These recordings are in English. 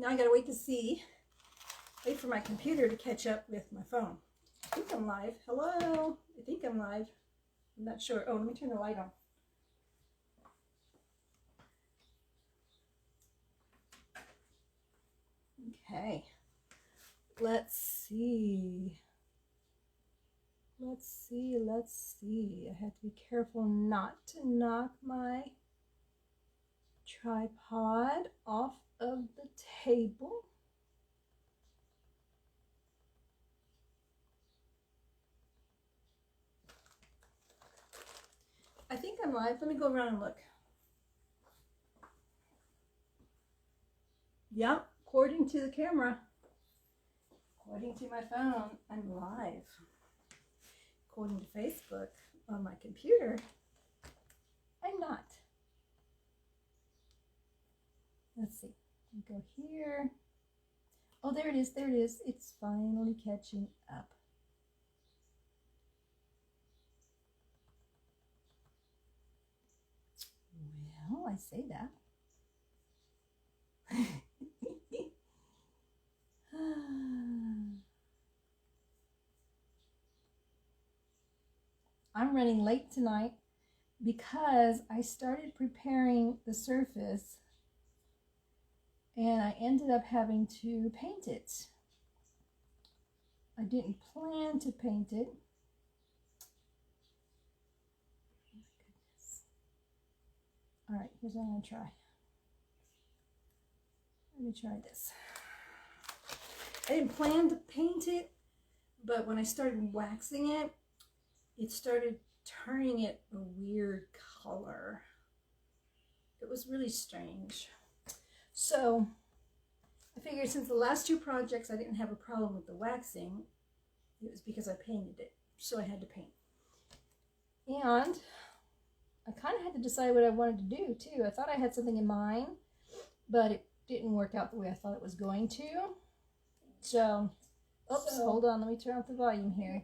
Now I gotta wait for my computer to catch up with my phone. I think I'm live. Hello? I think I'm live. I'm not sure. Oh, let me turn the light on. Okay. Let's see. Let's see. I have to be careful not to knock my tripod off of the table. I think I'm live. Let me go around and look. Yep, according to the camera, according to my phone, I'm live. According to Facebook on my computer, I'm not. Let's see. Go here. Oh, there it is. There it is. It's finally catching up. Well, I say that. I'm running late tonight because I started preparing the surface and I ended up having to paint it. I didn't plan to paint it. Oh my goodness. All right, here's what I'm going to try. Let me try this. I didn't plan to paint it, but when I started waxing it, it started turning it a weird color. It was really strange. So I figured since the last two projects I didn't have a problem with the waxing, it was because I painted it. So I had to paint. And I kind of had to decide what I wanted to do too. I thought I had something in mind, but it didn't work out the way I thought it was going to. So, oops, hold on. Let me turn up the volume here.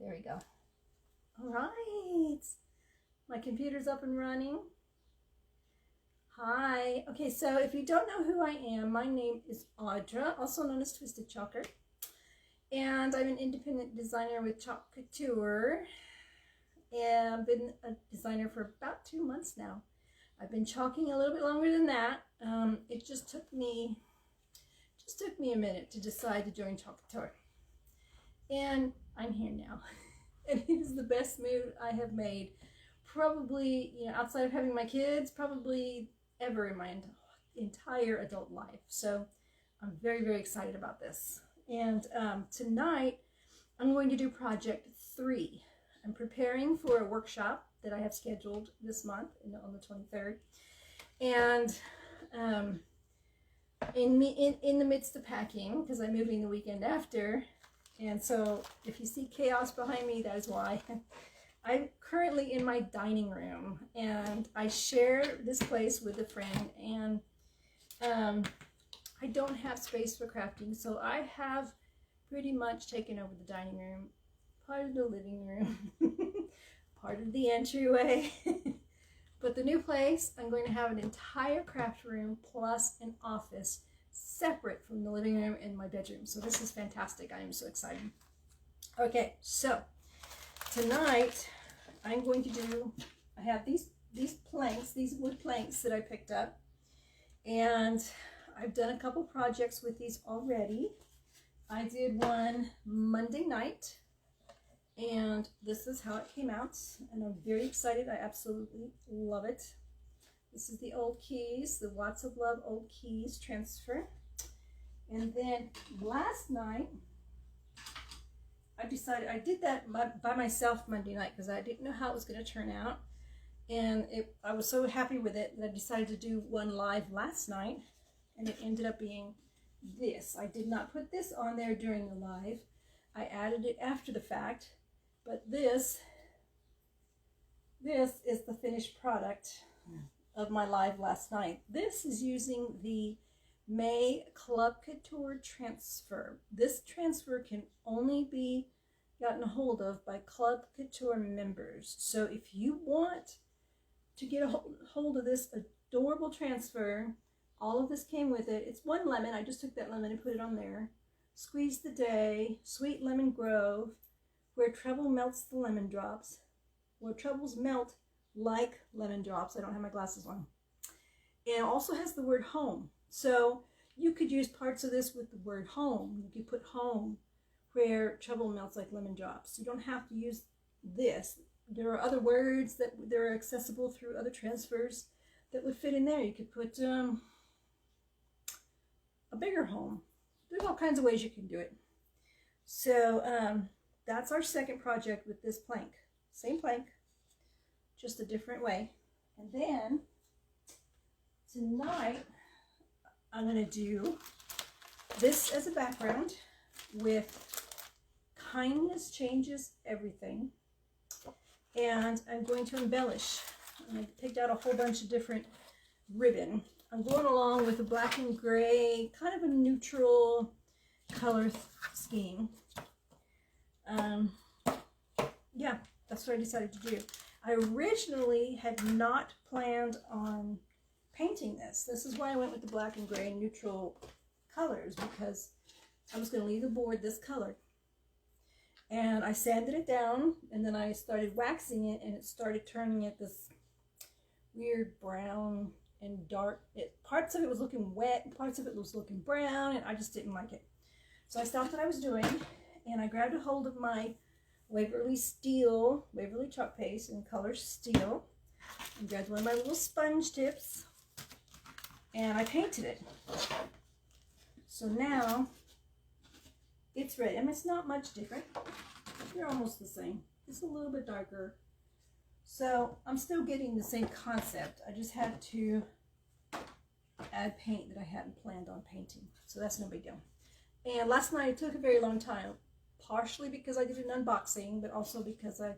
There we go. All right. My computer's up and running. Hi. Okay, so if you don't know who I am, my name is Audra, also known as Twisted Chalker. And I'm an independent designer with Couture. And I've been a designer for about 2 months now. I've been chalking a little bit longer than that. It just took me a minute to decide to join Couture. And I'm here now. And it is the best move I have made, probably, outside of having my kids, probably ever in my entire adult life. So I'm very, very excited about this. And tonight, I'm going to do project 3. I'm preparing for a workshop that I have scheduled this month on the 23rd. And in the midst of packing, because I'm moving the weekend after, and so if you see chaos behind me, that is why. I'm currently in my dining room, and I share this place with a friend, and I don't have space for crafting, so I have pretty much taken over the dining room, part of the living room, part of the entryway. But the new place, I'm going to have an entire craft room plus an office separate from the living room and my bedroom. So this is fantastic. I am so excited. Okay, so tonight I'm going to do, I have these planks, these wood planks that I picked up, and I've done a couple projects with these already. I did one Monday night, and this is how it came out, and I'm very excited. I absolutely love it. This is the Old Keys, the Watts of Love Old Keys transfer. And then last night, I decided, I did that by myself Monday night because I didn't know how it was going to turn out. And I was so happy with it that I decided to do one live last night, and it ended up being this. I did not put this on there during the live. I added it after the fact, but this is the finished product of my live last night. This is using the May Club Couture transfer. This transfer can only be gotten a hold of by Club Couture members. So if you want to get a hold of this adorable transfer, All of this came with it. It's one lemon. I just took that lemon and put it on there. Squeeze the Day, Sweet Lemon Grove, Where Trouble Melts the Lemon Drops, Where Troubles Melt Like Lemon Drops. I don't have my glasses on. And it also has the word home. So you could use parts of this with the word home. You could put home, where trouble melts like lemon drops. You don't have to use this. There are other words that are accessible through other transfers that would fit in there. You could put a bigger home. There's all kinds of ways you can do it. So that's our second project with this plank. Same plank, just a different way. And then tonight I'm going to do this as a background with Kindness Changes Everything. And I'm going to embellish. I picked out a whole bunch of different ribbon. I'm going along with a black and gray, kind of a neutral color scheme. Yeah, that's what I decided to do. I originally had not planned on painting this. This is why I went with the black and gray neutral colors, because I was going to leave the board this color. And I sanded it down, and then I started waxing it, and it started turning it this weird brown and dark. Parts of it was looking wet, and parts of it was looking brown, and I just didn't like it. So I stopped what I was doing, and I grabbed a hold of my Waverly chalk paste in color Steel, and grabbed one of my little sponge tips, and I painted it. So now it's ready. I mean, it's not much different. They're almost the same. It's a little bit darker. So I'm still getting the same concept. I just had to add paint that I hadn't planned on painting. So that's no big deal. And last night it took a very long time. Partially because I did an unboxing, but also because I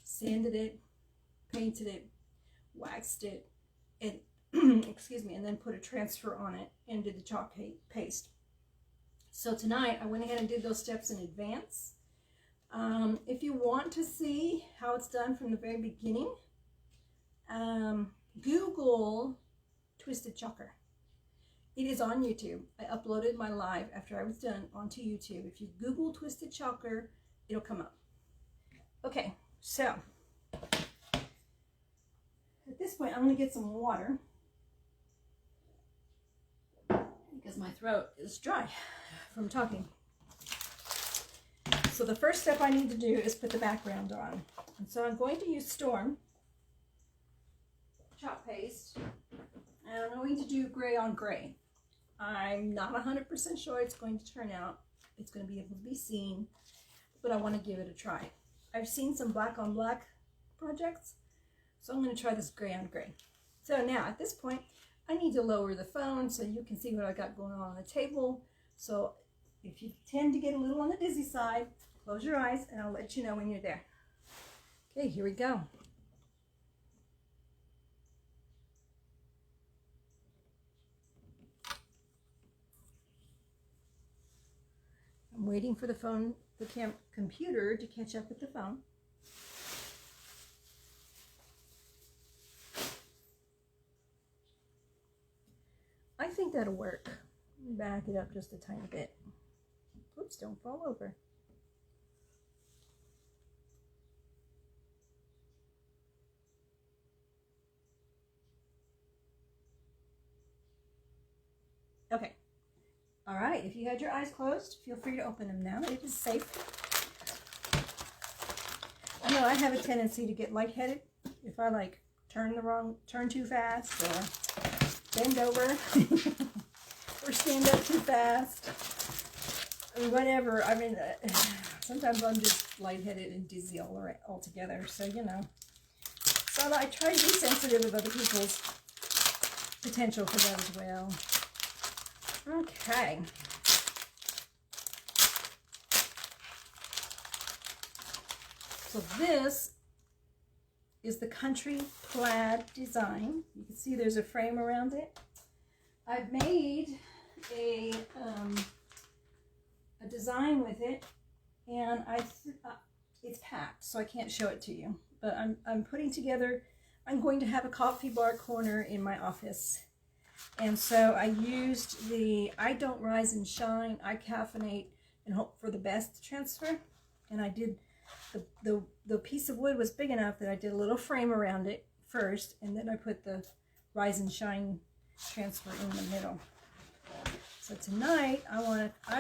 sanded it, painted it, waxed it, and excuse me, and then put a transfer on it and did the chalk paste. So tonight I went ahead and did those steps in advance. If you want to see how it's done from the very beginning, Google Twisted Chalker. It is on YouTube. I uploaded my live after I was done onto YouTube. If you Google Twisted Chalker, it'll come up. Okay, so at this point I'm going to get some water because my throat is dry from talking. So the first step I need to do is put the background on. And so I'm going to use Storm chalk paste, and I'm going to do gray on gray. I'm not 100% sure it's going to turn out. It's going to be able to be seen, but I want to give it a try. I've seen some black on black projects, so I'm going to try this gray on gray. So now at this point, I need to lower the phone so you can see what I got going on the table. So if you tend to get a little on the dizzy side, close your eyes and I'll let you know when you're there. Okay, here we go. I'm waiting for the computer to catch up with the phone. I think that'll work. Back it up just a tiny bit. Oops, don't fall over. Okay. All right, if you had your eyes closed, feel free to open them now. It is safe. I know I have a tendency to get lightheaded if I turn too fast or bend over or stand up too fast or whatever. I mean, sometimes I'm just lightheaded and dizzy all together. So, you know. So I try to be sensitive of other people's potential for that as well. Okay. So this is the country plaid design. You can see there's a frame around it. I've made a design with it, and it's packed, so I can't show it to you. But I'm putting together. I'm going to have a coffee bar corner in my office, And so I used the I Don't Rise and Shine, I Caffeinate and Hope for the Best transfer. And I did, the piece of wood was big enough that I did a little frame around it first, and then I put the Rise and Shine transfer in the middle. So tonight I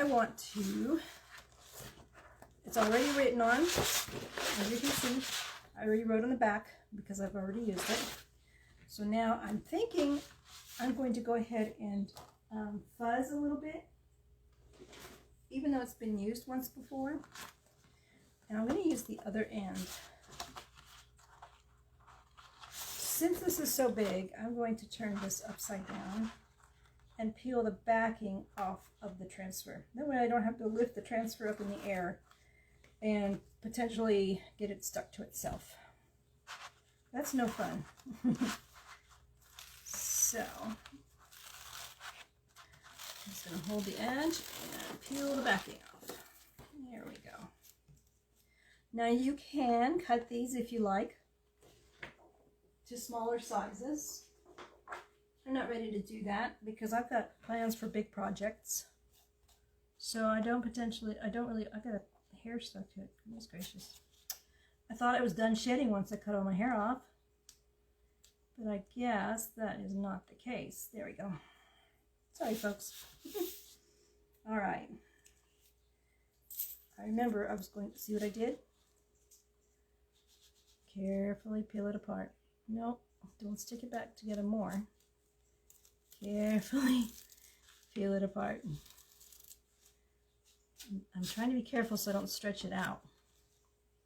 want to, it's already written on, as you can see, I already wrote on the back because I've already used it. So now I'm thinking I'm going to go ahead and fuzz a little bit, even though it's been used once before. And I'm going to use the other end. Since this is so big, I'm going to turn this upside down and peel the backing off of the transfer. That way I don't have to lift the transfer up in the air and potentially get it stuck to itself. That's no fun. So, I'm just going to hold the edge and peel the backing off. There we go. Now you can cut these if you like to smaller sizes. I'm not ready to do that because I've got plans for big projects. So I got a hair stuck to it. Goodness gracious. I thought I was done shedding once I cut all my hair off. But I guess that is not the case. There we go. Sorry, folks. All right. I remember I was going to see what I did. Carefully peel it apart. Nope, don't stick it back together more. Carefully peel it apart. I'm trying to be careful so I don't stretch it out.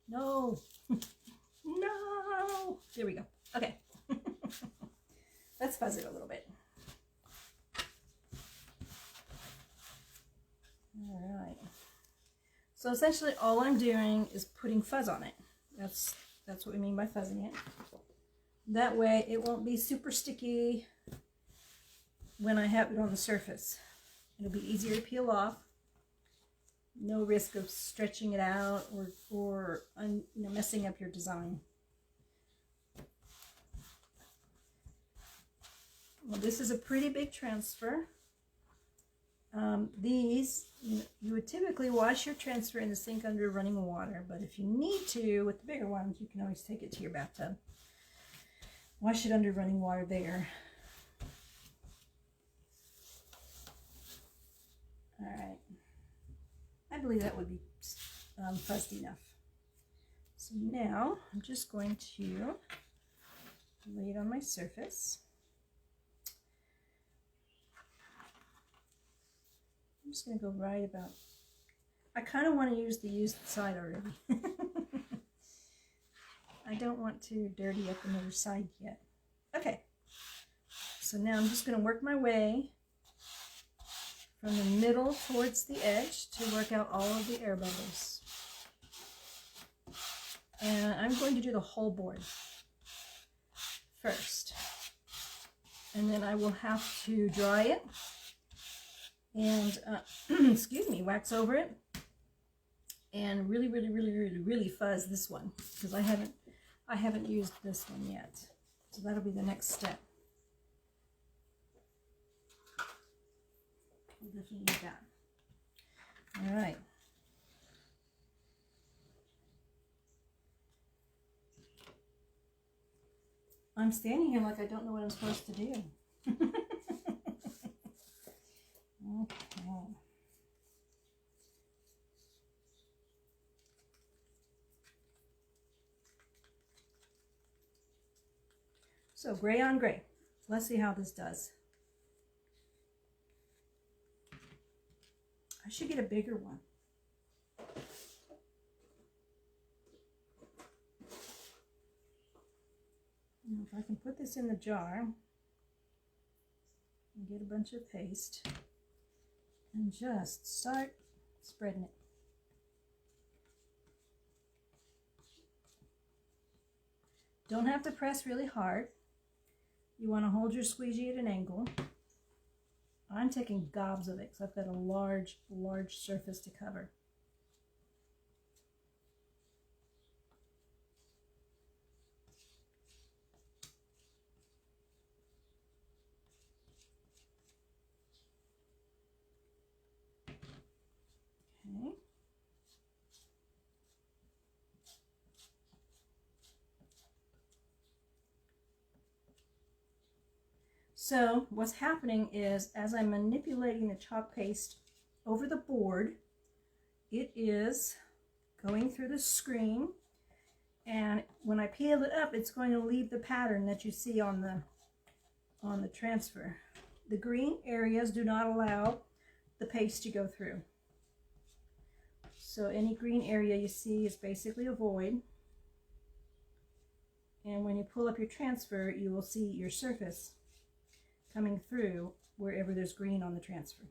No. No. There we go. Okay. Let's fuzz it a little bit. All right. So essentially all I'm doing is putting fuzz on it. That's what we mean by fuzzing it. That way it won't be super sticky when I have it on the surface. It'll be easier to peel off. No risk of stretching it out or messing up your design. Well, this is a pretty big transfer. These, you would typically wash your transfer in the sink under running water, but if you need to, with the bigger ones, you can always take it to your bathtub. Wash it under running water there. All right. I believe that would be fuzzed enough. So now I'm just going to lay it on my surface. I'm just going to go right about, I kind of want to use the used side already. I don't want to dirty up another side yet. Okay, so now I'm just going to work my way from the middle towards the edge to work out all of the air bubbles. And I'm going to do the whole board first. And then I will have to dry it and excuse me, wax over it and really fuzz this one because I haven't used this one yet. So that'll be the next step. I'll definitely need that. All right. I'm standing here like I don't know what I'm supposed to do. Okay. So gray on gray. Let's see how this does. I should get a bigger one. Now if I can put this in the jar and get a bunch of paste and just start spreading it. Don't have to press really hard. You want to hold your squeegee at an angle. I'm taking gobs of it because I've got a large surface to cover. So what's happening is, as I'm manipulating the chalk paste over the board, it is going through the screen, and when I peel it up, it's going to leave the pattern that you see on the transfer. The green areas do not allow the paste to go through. So any green area you see is basically a void. And when you pull up your transfer, you will see your surface coming through wherever there's green on the transfer.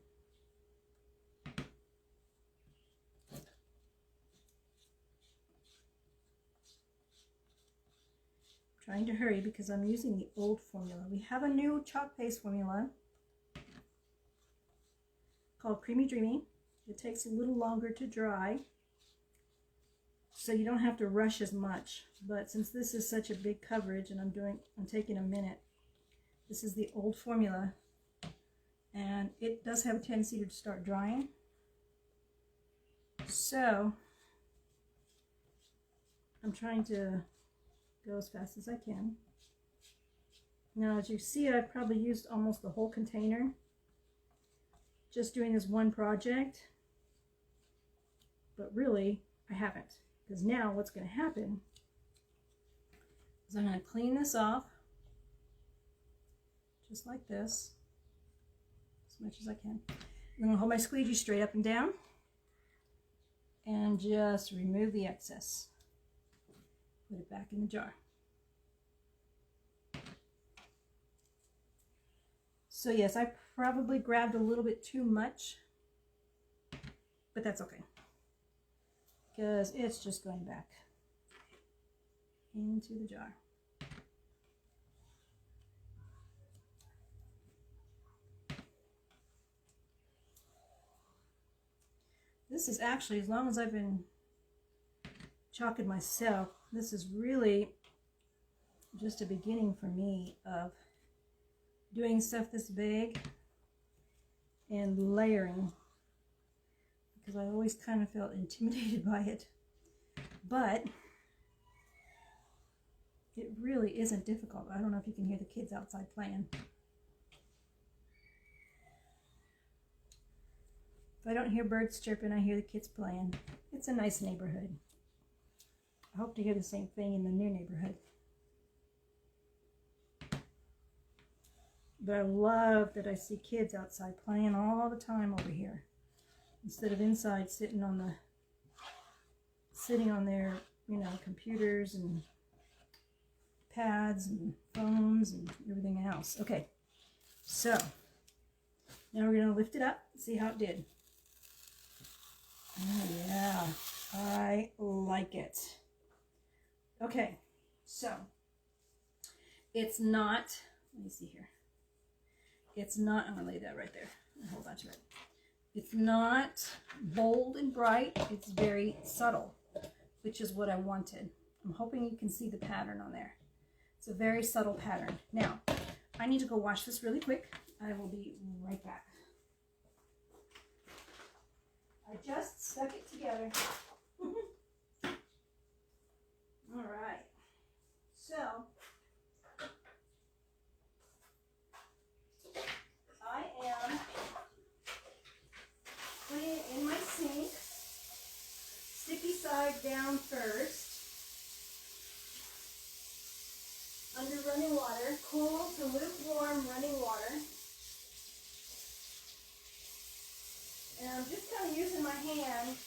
Trying to hurry because I'm using the old formula. We have a new chalk paste formula called Creamy Dreamy. It takes a little longer to dry, so you don't have to rush as much. But since this is such a big coverage and I'm taking a minute, this is the old formula, and it does have a tendency to start drying. So I'm trying to go as fast as I can. Now, as you see, I've probably used almost the whole container just doing this one project, but really I haven't, because now what's going to happen is I'm going to clean this off just like this, as much as I can. I'm going to hold my squeegee straight up and down and just remove the excess. Put it back in the jar. So yes, I probably grabbed a little bit too much, but that's okay, because it's just going back into the jar. This is actually, as long as I've been chalking myself, this is really just a beginning for me of doing stuff this big and layering, because I always kind of felt intimidated by it, but it really isn't difficult. I don't know if you can hear the kids outside playing. If I don't hear birds chirping, I hear the kids playing. It's a nice neighborhood. I hope to hear the same thing in the new neighborhood. But I love that I see kids outside playing all the time over here, instead of inside sitting on their, you know, computers and pads and phones and everything else. Okay, so now we're going to lift it up and see how it did. Oh yeah, I like it. Okay, so it's not, let me see here. It's not, I'm going to lay that right there, a whole bunch of it. It's not bold and bright, it's very subtle, which is what I wanted. I'm hoping you can see the pattern on there. It's a very subtle pattern. Now, I need to go wash this really quick. I will be right back. I just stuck it together. All right, so I am putting it in my sink, sticky side down first, under running water, cool to lukewarm running water. And I'm just kind of using my hand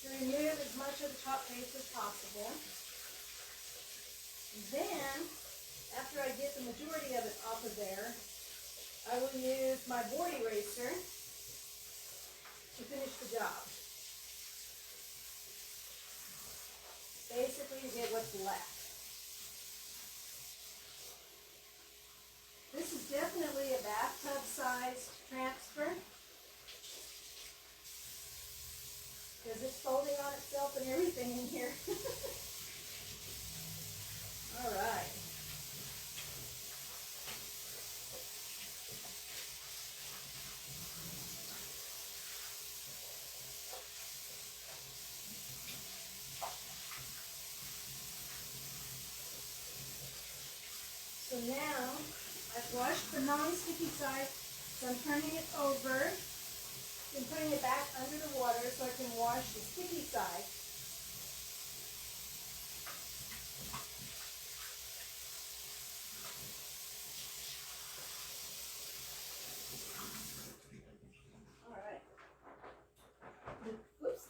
to remove as much of the chalk paste as possible. Then, after I get the majority of it off of there, I will use my board eraser to finish the job. Basically to get what's left. This is definitely a bathtub-sized transfer, because it's folding on itself and everything in here. All right. So now washed the non-sticky side, so I'm turning it over and putting it back under the water so I can wash the sticky side.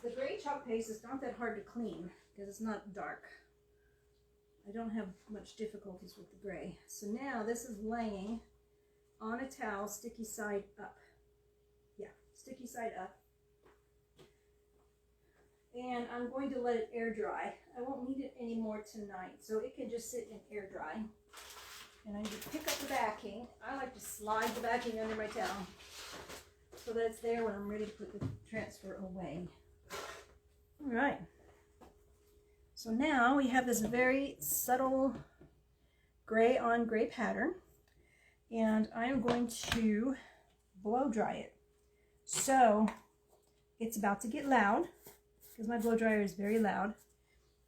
The gray chalk paste is not that hard to clean because it's not dark. I don't have much difficulties with the gray. So now this is laying on a towel, sticky side up. Yeah, sticky side up. And I'm going to let it air dry. I won't need it anymore tonight, so it can just sit in air dry. And I need to pick up the backing. I like to slide the backing under my towel so that it's there when I'm ready to put the transfer away. All right, so now we have this very subtle gray on gray pattern, and I'm going to blow dry it. So it's about to get loud because my blow dryer is very loud.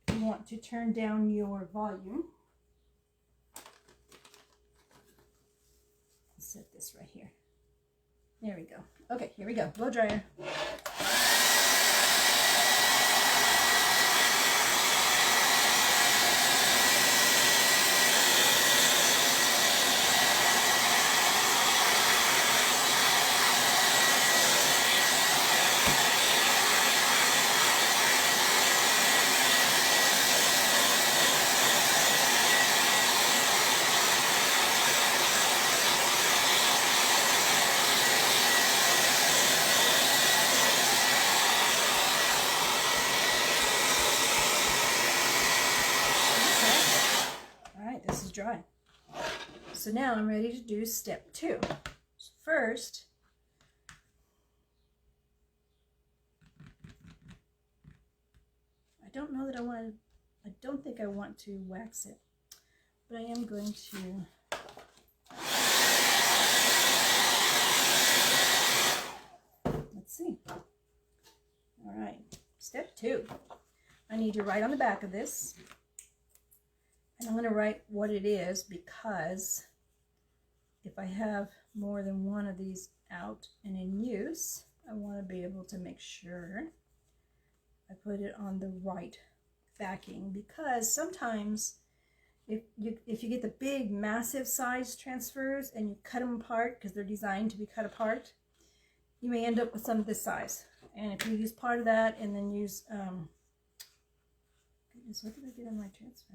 You want to turn down your volume. Set this right here. There we go. Okay, here we go. Blow dryer. Dry. So now I'm ready to do step 2. So first, I don't know that I don't think I want to wax it, but I am going to let's see. All right, step 2. I need to write on the back of this. And I'm going to write what it is because if I have more than one of these out and in use, I want to be able to make sure I put it on the right backing, because sometimes if you get the big massive size transfers and you cut them apart because they're designed to be cut apart, you may end up with some of this size. And if you use part of that and then use goodness, what did I get on my transfer?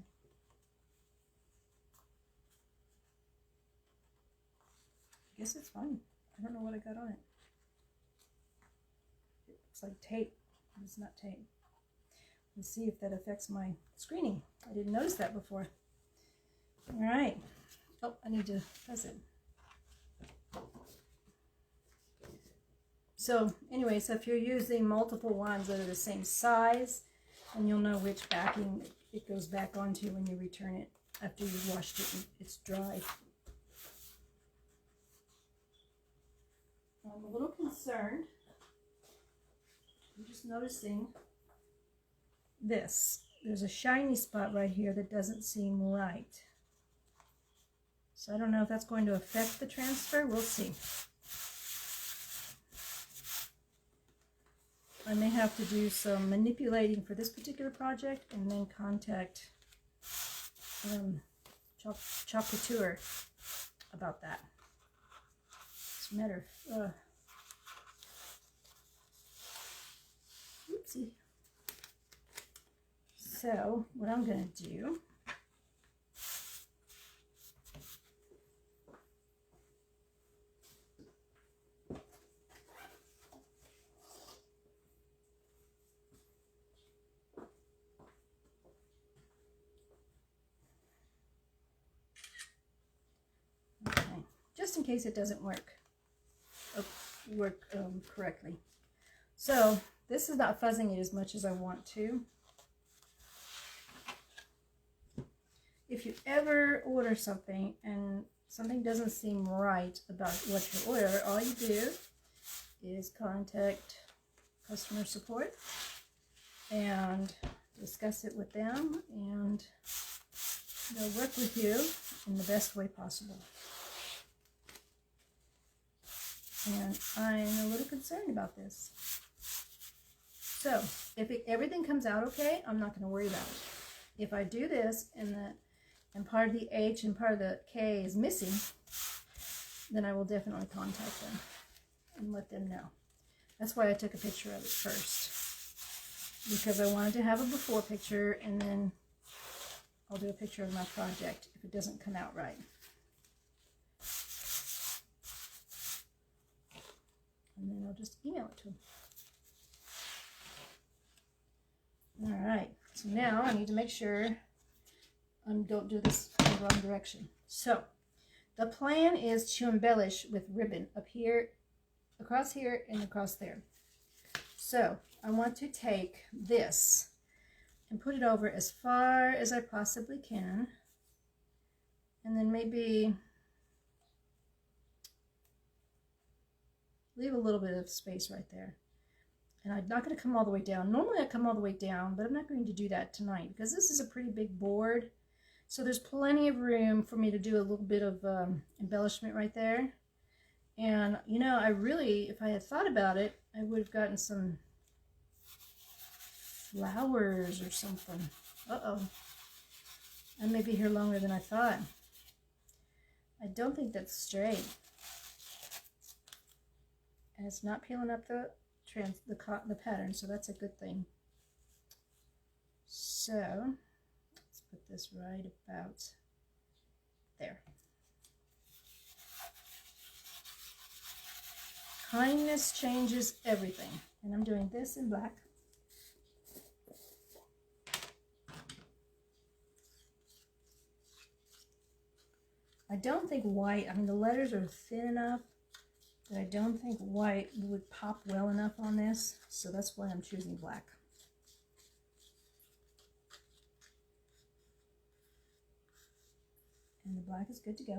I guess it's fine. I don't know what I got on it. It looks like tape, but it's not tape. Let's see if that affects my screening. I didn't notice that before. All right. Oh, I need to press it. So anyway, so if you're using multiple ones that are the same size, then you'll know which backing it goes back onto when you return it after you've washed it and it's dry. I'm a little concerned. I'm just noticing this. There's a shiny spot right here that doesn't seem right. So I don't know if that's going to affect the transfer. We'll see. I may have to do some manipulating for this particular project and then contact Couture about that. It's a matter of oopsie. So what I'm going to do just in case it doesn't work correctly. So this is not fuzzing it as much as I want to. If you ever order something and something doesn't seem right about what you order, all you do is contact customer support and discuss it with them, and they'll work with you in the best way possible. And I'm a little concerned about this. So if everything comes out okay, I'm not going to worry about it. If I do this and part of the H and part of the K is missing, then I will definitely contact them and let them know. That's why I took a picture of it first, because I wanted to have a before picture, and then I'll do a picture of my project if it doesn't come out right. And then I'll just email it to them. All right, so now I need to make sure I don't do this in the wrong direction. So the plan is to embellish with ribbon up here, across here, and across there. So I want to take this and put it over as far as I possibly can, and then maybe leave a little bit of space right there. And I'm not going to come all the way down. Normally I come all the way down, but I'm not going to do that tonight because this is a pretty big board. So there's plenty of room for me to do a little bit of embellishment right there. And, you know, I really, if I had thought about it, I would have gotten some flowers or something. Uh-oh. I may be here longer than I thought. I don't think that's straight. And it's not peeling up the pattern, so that's a good thing. So let's put this right about there. Kindness changes everything, and I'm doing this in black. I don't think white, I mean the letters are thin enough that I don't think white would pop well enough on this, so that's why I'm choosing black. And the black is good to go.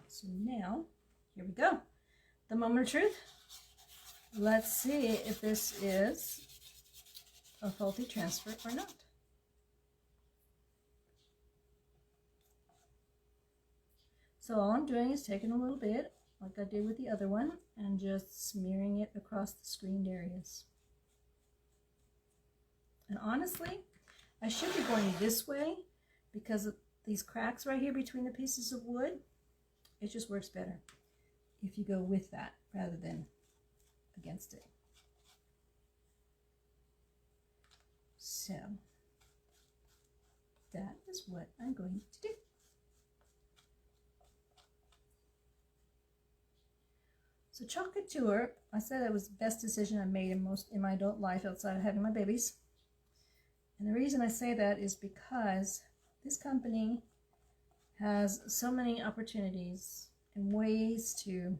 So now, here we go. The moment of truth. Let's see if this is a faulty transfer or not. So all I'm doing is taking a little bit, like I did with the other one, and just smearing it across the screened areas. And honestly, I should be going this way because of these cracks right here between the pieces of wood. It just works better if you go with that rather than against it. So that is what I'm going to do. So Chalk Couture, I said it was the best decision I made in my adult life outside of having my babies. And the reason I say that is because this company has so many opportunities and ways to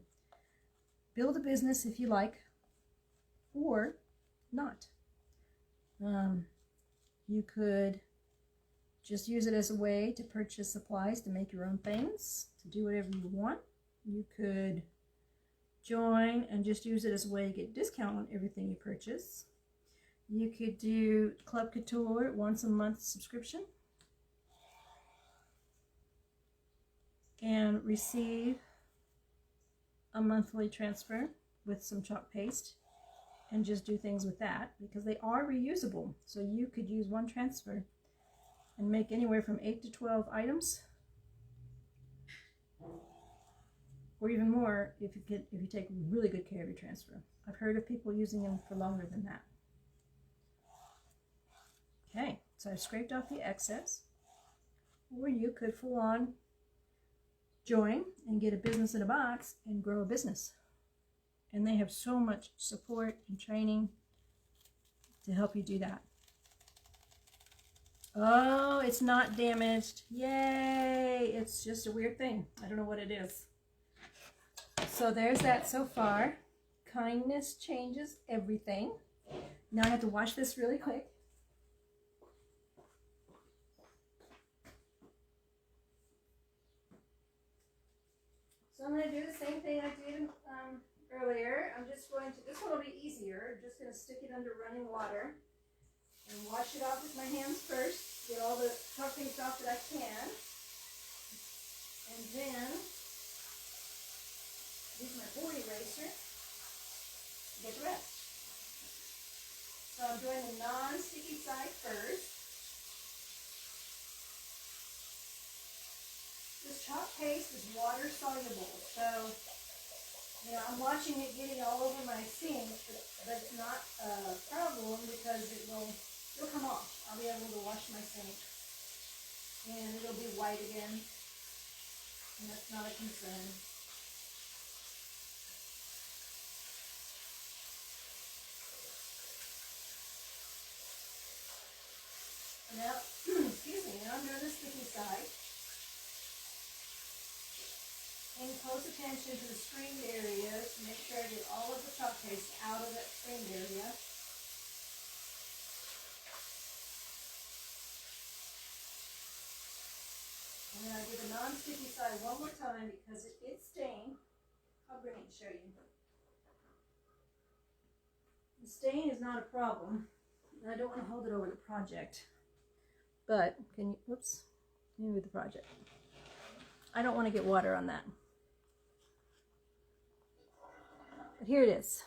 build a business if you like, or not. You could just use it as a way to purchase supplies to make your own things, to do whatever you want. You could join and just use it as a way to get discount on everything you purchase. You could do Club Couture once a month subscription and receive a monthly transfer with some chalk paste and just do things with that, because they are reusable. So you could use one transfer and make anywhere from 8 to 12 items, or even more if you take really good care of your transfer. I've heard of people using them for longer than that. Okay, so I've scraped off the excess, or you could full on join and get a business in a box and grow a business. And they have so much support and training to help you do that. Oh, it's not damaged. Yay! It's just a weird thing. I don't know what it is. So there's that so far. Kindness changes everything. Now I have to wash this really quick. So I'm going to do the same thing I did earlier. I'm just going to, this one will be easier. I'm just going to stick it under running water and wash it off with my hands first. Get all the chalk paste off that I can. And then use my board eraser get the rest. So I'm doing the non-sticky side first. This chalk paste is water soluble, so you know, I'm watching it getting all over my sink, but it's not a problem because it'll come off. I'll be able to wash my sink and it'll be white again, and that's not a concern. Now, excuse me, now I'm doing the sticky side. Paying close attention to the screened areas to make sure I get all of the chalk paste out of that screened area. And then I do the non-sticky side one more time because it gets stained. I'll bring it and show you. The stain is not a problem. I don't want to hold it over the project. But, can you, oops, move the project. I don't want to get water on that. But here it is.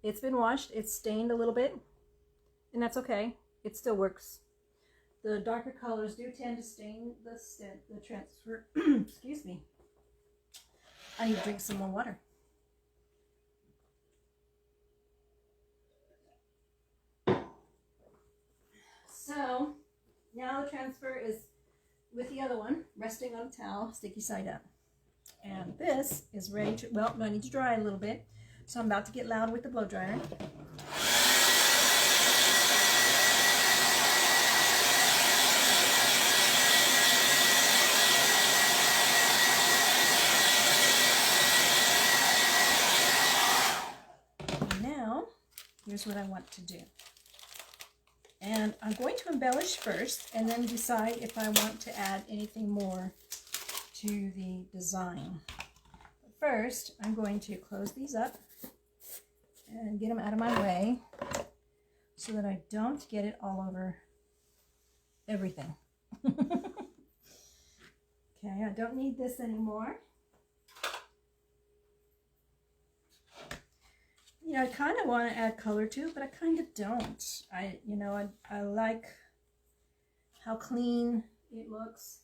It's been washed, it's stained a little bit, and that's okay. It still works. The darker colors do tend to stain the transfer. Excuse me. I need to drink some more water. So, now the transfer is with the other one, resting on a towel, sticky side up. And this is ready to, well, I need to dry a little bit. So I'm about to get loud with the blow dryer. And now, here's what I want to do. And I'm going to embellish first and then decide if I want to add anything more to the design. But first, I'm going to close these up and get them out of my way so that I don't get it all over everything. Okay, I don't need this anymore. You know, I kind of want to add color to it, but I kind of don't. I like how clean it looks.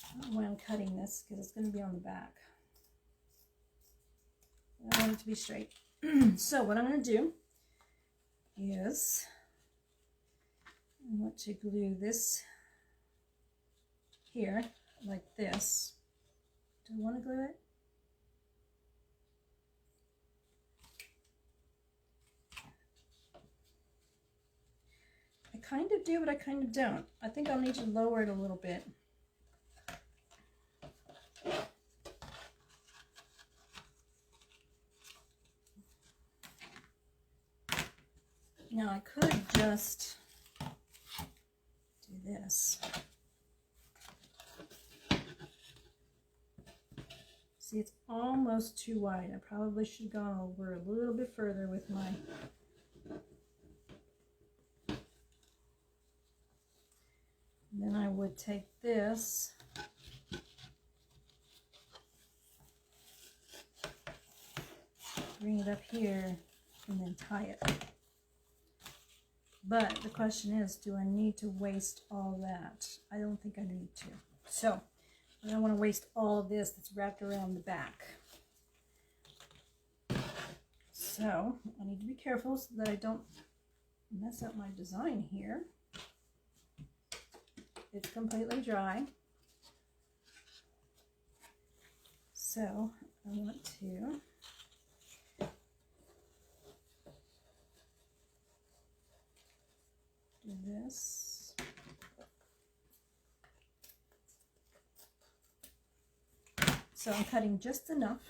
I don't know why I'm cutting this because it's going to be on the back. I want it to be straight. So what I'm going to do is I want to glue this here like this. Do I want to glue it? I kind of do, but I kind of don't. I think I'll need to lower it a little bit. Now I could just do this. See, it's almost too wide. I probably should have gone over a little bit further with my then I would take this bring it up here and then tie it. But the question is, do I need to waste all that? I don't think I need to. So I don't want to waste all of this that's wrapped around the back. So I need to be careful so that I don't mess up my design here. It's completely dry. So I want to do this. So I'm cutting just enough,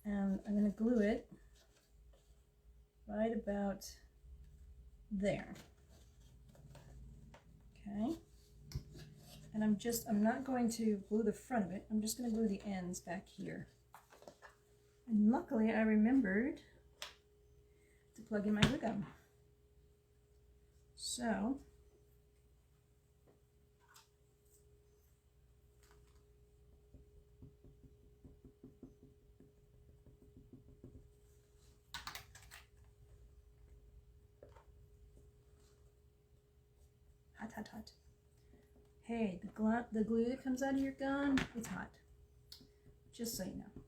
and I'm going to glue it right about there. Okay. And I'm not going to glue the front of it. I'm just going to glue the ends back here. And luckily I remembered to plug in my glue gun. So hot, hot. Hey, the glue that comes out of your gun, it's hot. Just so you know.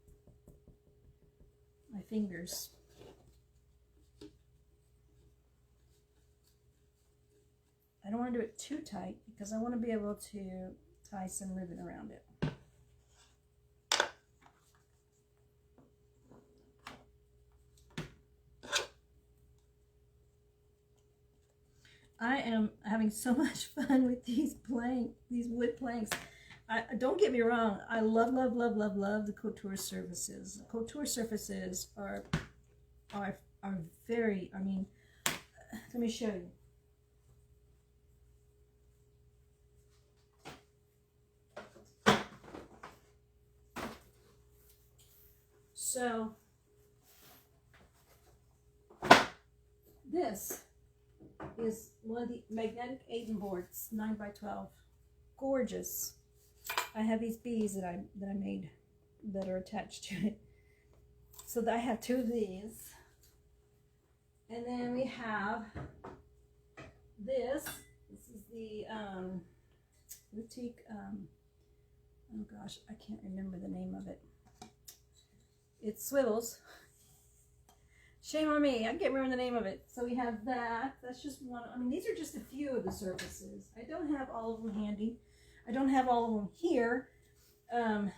My fingers. I don't want to do it too tight because I want to be able to tie some ribbon around it. I am having so much fun with these wood planks. Don't get me wrong, I love the couture surfaces. The couture surfaces are very, I mean, let me show you. So this is one of the magnetic Aiden boards, 9x12. Gorgeous. I have these bees that I made that are attached to it. So I have 2 of these. And then we have this. This is the boutique, oh gosh, I can't remember the name of it. It swivels. Shame on me, I can't remember the name of it. So we have that. That's just one. I mean, these are just a few of the surfaces. I don't have all of them handy. I don't have all of them here. And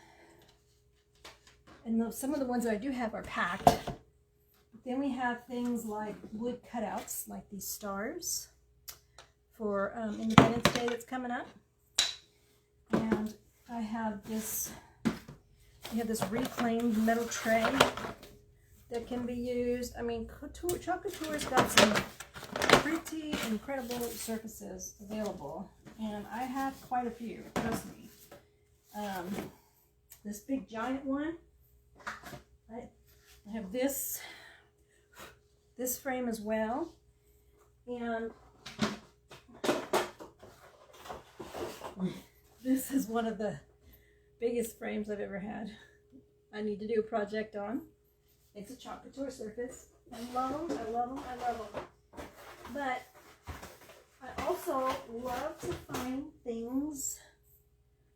some of the ones that I do have are packed. But then we have things like wood cutouts, like these stars for Independence Day that's coming up. And I have this. We have this reclaimed metal tray that can be used. I mean, Chalk Couture's got some pretty incredible surfaces available, and I have quite a few, trust me. This big giant one, I have this frame as well, and this is one of the biggest frames I've ever had. I need to do a project on. It's a Chalk Couture surface. I love them, I love them, I love them. But I also love to find things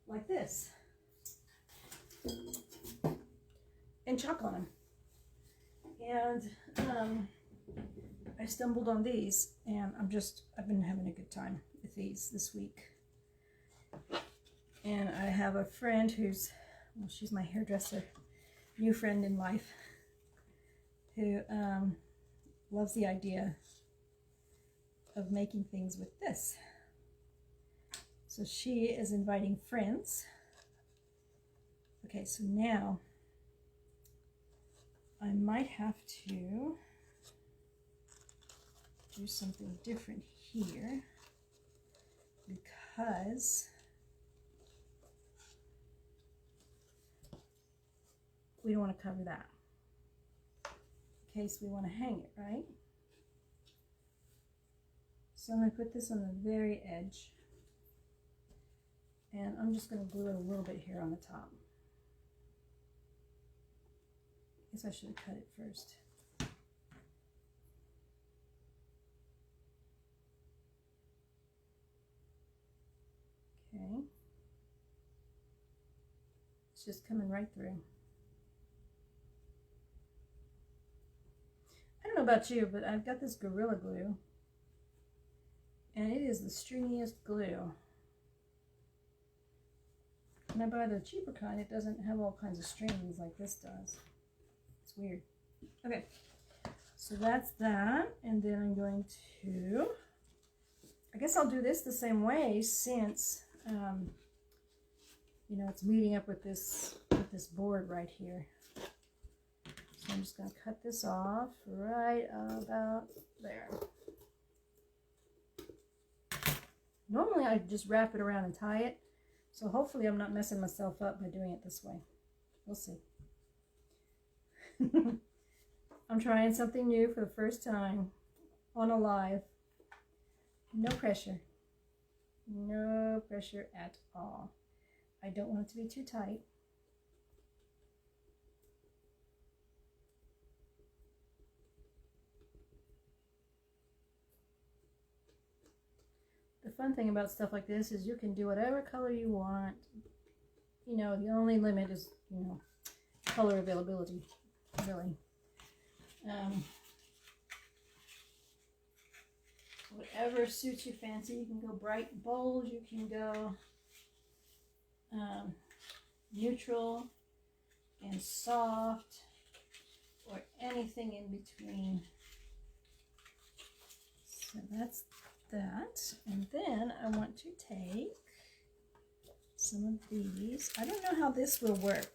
like this and chalk on them. And I stumbled on these, and I've been having a good time with these this week. And I have a friend who's, well, she's my hairdresser, new friend in life, who loves the idea of making things with this. So she is inviting friends. Okay, so now I might have to do something different here because we don't want to cover that in case we want to hang it, right? So I'm going to put this on the very edge, and I'm just going to glue it a little bit here on the top. I guess I should have cut it first. Okay. It's just coming right through. I don't know about you, but I've got this Gorilla Glue, and it is the stringiest glue. When I buy the cheaper kind, it doesn't have all kinds of strings like this does. It's weird. Okay, so that's that, and then I'm going to, I guess I'll do this the same way since, you know, it's meeting up with this board right here. So I'm just going to cut this off right about there. Normally I just wrap it around and tie it, so hopefully I'm not messing myself up by doing it this way. We'll see. I'm trying something new for the first time on a live. No pressure. No pressure at all. I don't want it to be too tight. The the fun thing about stuff like this is you can do whatever color you want. You know, the only limit is, you know, color availability, really. Whatever suits your fancy. You can go bright and bold, you can go neutral and soft, or anything in between. So that's that. And then I want to take some of these. I don't know how this will work.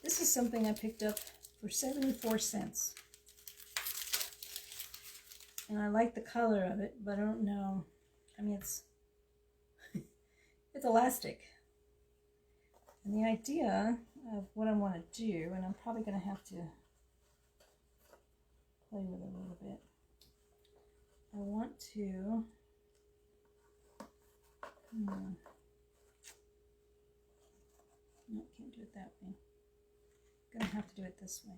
This is something I picked up for 74 cents. And I like the color of it, but I don't know. I mean, it's it's elastic. And the idea of what I want to do, and I'm probably going to have to play with it a little bit. I want to no, can't do it that way. I'm going to have to do it this way.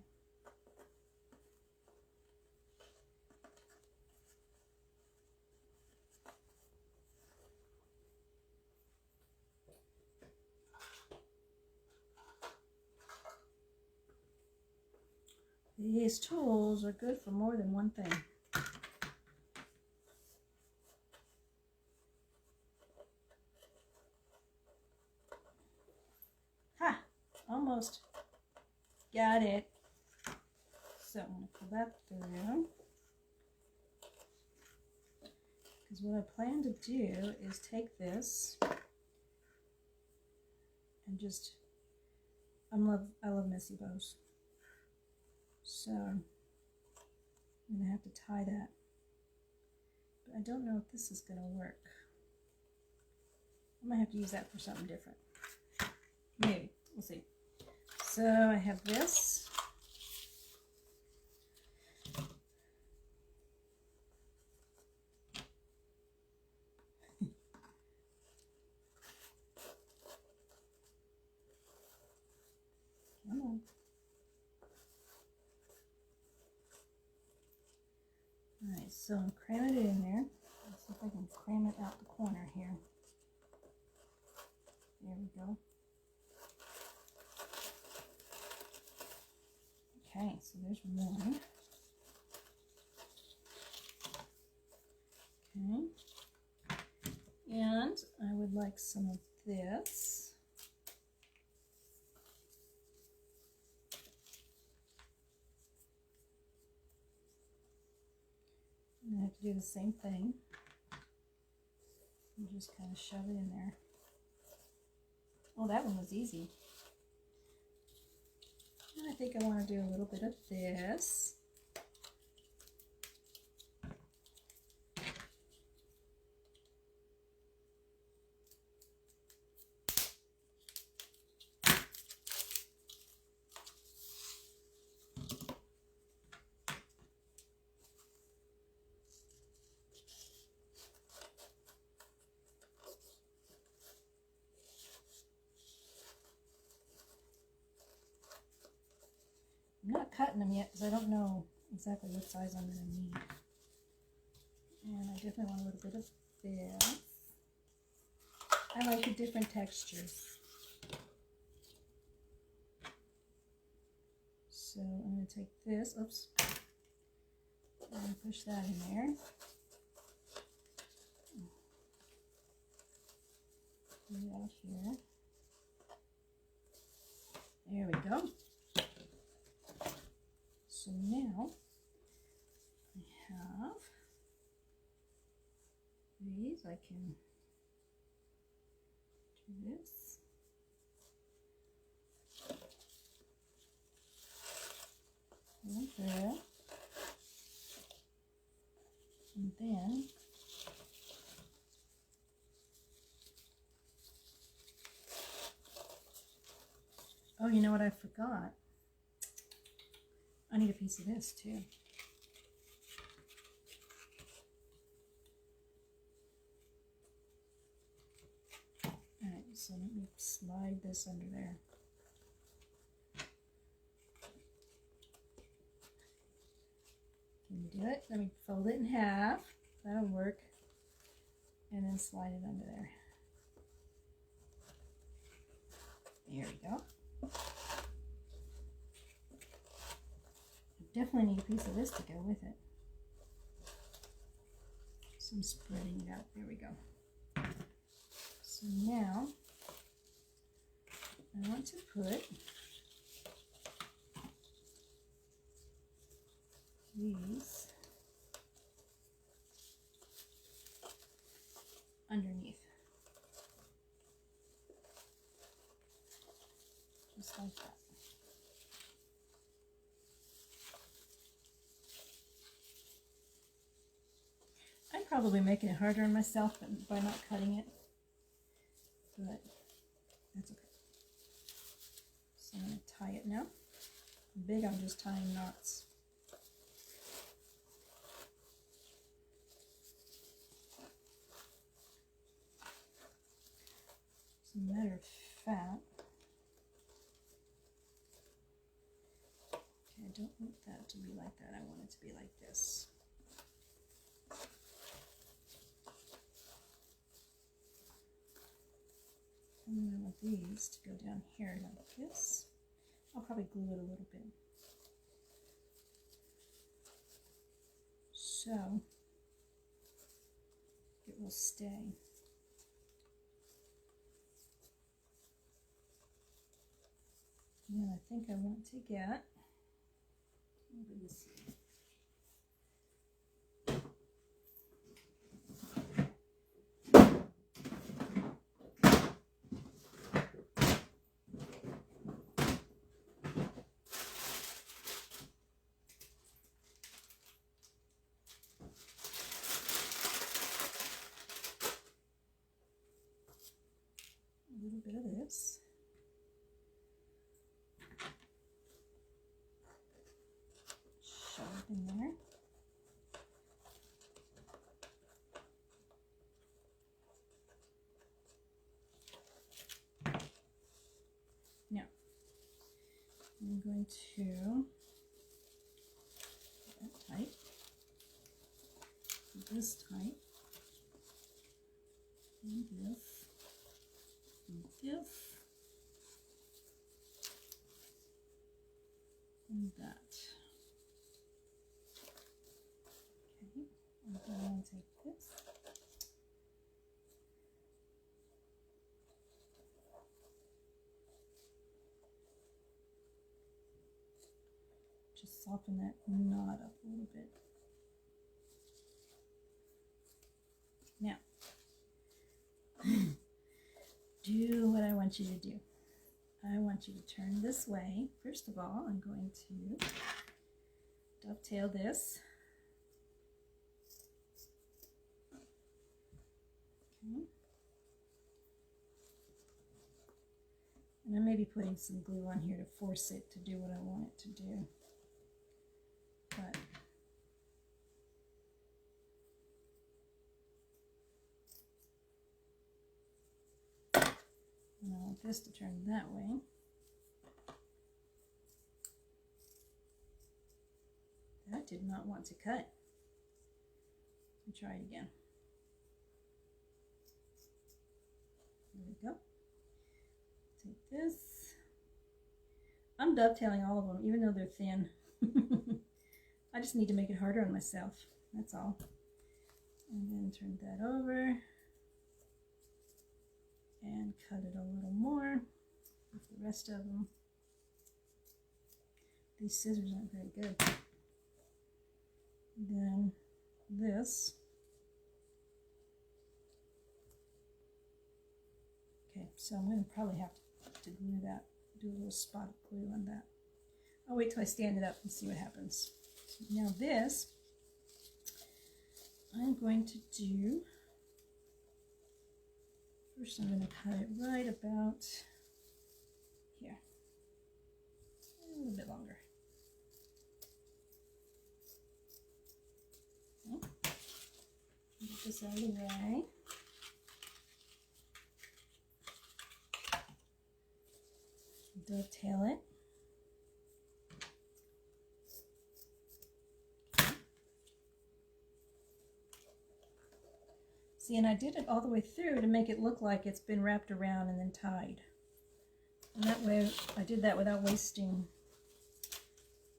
These tools are good for more than one thing. Ha! Almost got it. So I'm going to pull that through. Because what I plan to do is take this and just, I love messy bows. So I'm going to have to tie that. But I don't know if this is going to work. I might have to use that for something different. Maybe. We'll see. So I have this. Come on. Alright, so I'm cramming it in there. Let's see if I can cram it out the corner here. There we go. Okay, so there's one. Okay. And I would like some of this. I have to do the same thing. And just kind of shove it in there. Oh, that one was easy. And I think I want to do a little bit of this. I'm not cutting them yet because I don't know exactly what size I'm going to need. And I definitely want a little bit of this. I like the different textures. So I'm going to take this, oops, and push that in there. Put it out here. There we go. So now I have these. I can do this. And there. And then oh, you know what I forgot? I need a piece of this too. Alright, so let me slide this under there. Can you do it? Let me fold it in half. That'll work. and then slide it under there. There we go. I definitely need a piece of this to go with it. So I'm spreading it out. There we go. So now I want to put these underneath. Just like that. I'm probably making it harder on myself by not cutting it, but that's okay. So I'm going to tie it now. I'm big on just tying knots. As a matter of fact, okay, I don't want that to be like that. I want it to be like this. And then I want these to go down here like this. I'll probably glue it a little bit. So it will stay. And I think I want to get, let me see. A little bit of this. Shove it in there. Now, I'm going to put that tight, put this tight, and this, and this, and that. Okay, and then I'm going to take this. Just soften that knot up a little bit. Now, do what I want you to do. I want you to turn this way. First of all, I'm going to dovetail this. Okay. And I may be putting some glue on here to force it to do what I want it to do. But and I want this to turn that way. That did not want to cut. Let me try it again. There we go. Take this. I'm dovetailing all of them, even though they're thin. I just need to make it harder on myself. That's all. And then turn that over. And cut it a little more with the rest of them. These scissors aren't very good. Then this. Okay, so I'm going to probably have to glue that, do a little spot of glue on that. I'll wait till I stand it up and see what happens. So now this, I'm going to do, first I'm going to cut it right about here, a little bit longer. Okay. Get this out of the way. Dovetail it. See, and I did it all the way through to make it look like it's been wrapped around and then tied. And that way I did that without wasting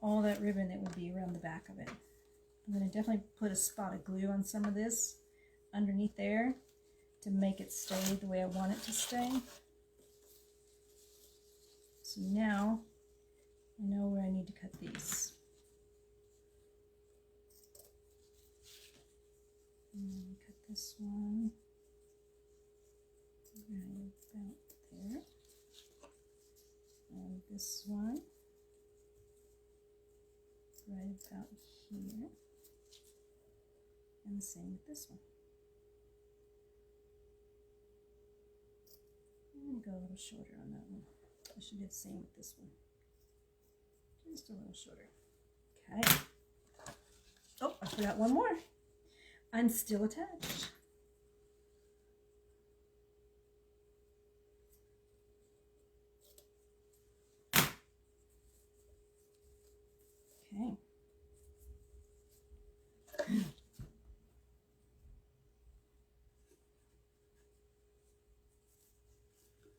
all that ribbon that would be around the back of it. I'm going to definitely put a spot of glue on some of this underneath there to make it stay the way I want it to stay. So now I know where I need to cut these. And cut this one right about there. And this one right about here. And the same with this one. I'm going to go a little shorter on that one. I should do the same with this one. Just a little shorter. Okay. Oh, I forgot one more. I'm still attached. Okay.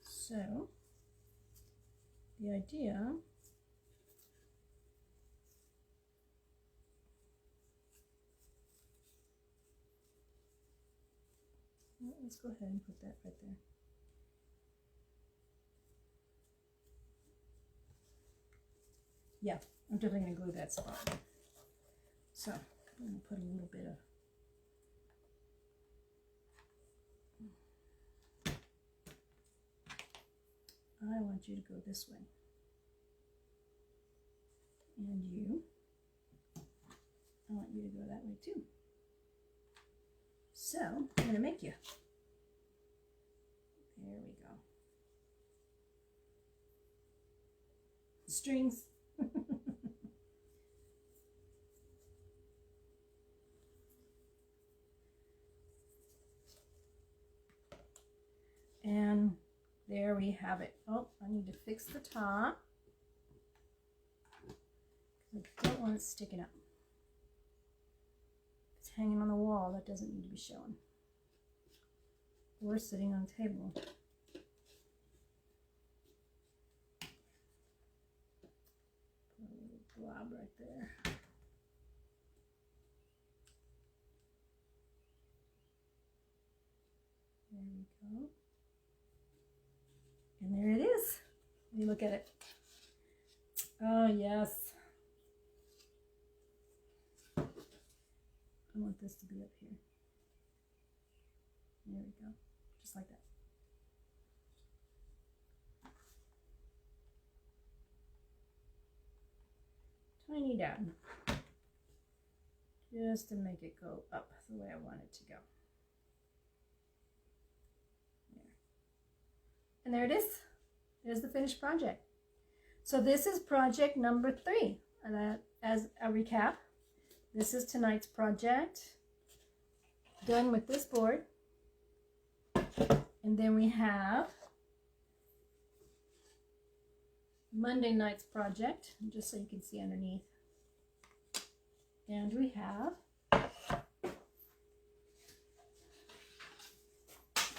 So, the idea let's go ahead and put that right there. Yeah, I'm definitely going to glue that spot. So, I'm going to put a little bit of I want you to go this way. And you, I want you to go that way too. So, I'm going to make you. There we go. Strings. And there we have it. Oh, I need to fix the top. I don't want it sticking up. It's hanging on the wall. That doesn't need to be showing. Or sitting on a table. Put a little blob right there. There we go. And there it is. Let me look at it. Oh, yes. I want this to be up here. There we go. Just like that. Tiny down. Just to make it go up the way I want it to go. And there it is. There's the finished project. So this is project number 3. And as a recap, this is tonight's project. Done with this board. And then we have Monday night's project, just so you can see underneath. And we have,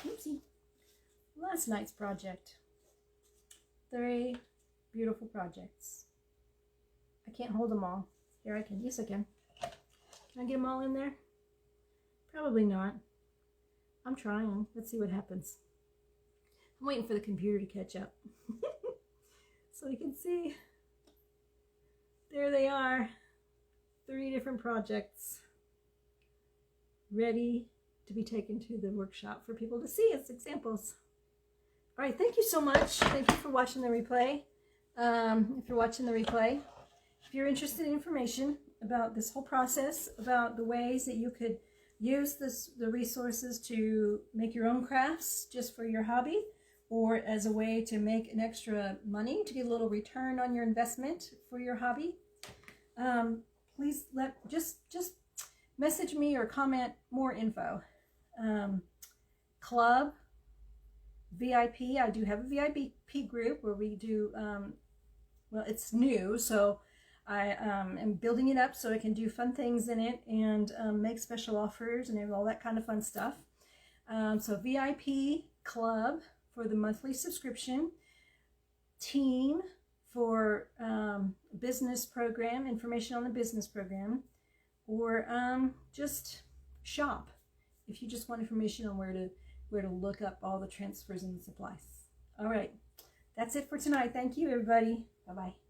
oopsie, last night's project. 3 beautiful projects. I can't hold them all. Here I can. Yes, I can. Can I get them all in there? Probably not. I'm trying. Let's see what happens. I'm waiting for the computer to catch up. So you can see. There they are. 3 different projects. Ready to be taken to the workshop for people to see as examples. All right, thank you so much. Thank you for watching the replay. If you're watching the replay, if you're interested in information about this whole process, about the ways that you could use the resources to make your own crafts just for your hobby, or as a way to make an extra money to get a little return on your investment for your hobby, please just message me or comment more info. Club VIP, I do have a VIP group where we do, well, it's new, so I am building it up so I can do fun things in it and make special offers and all that kind of fun stuff. So VIP club for the monthly subscription, team for business program, information on the business program, or just shop if you just want information on where to look up all the transfers and supplies. All right, that's it for tonight. Thank you, everybody. Bye-bye.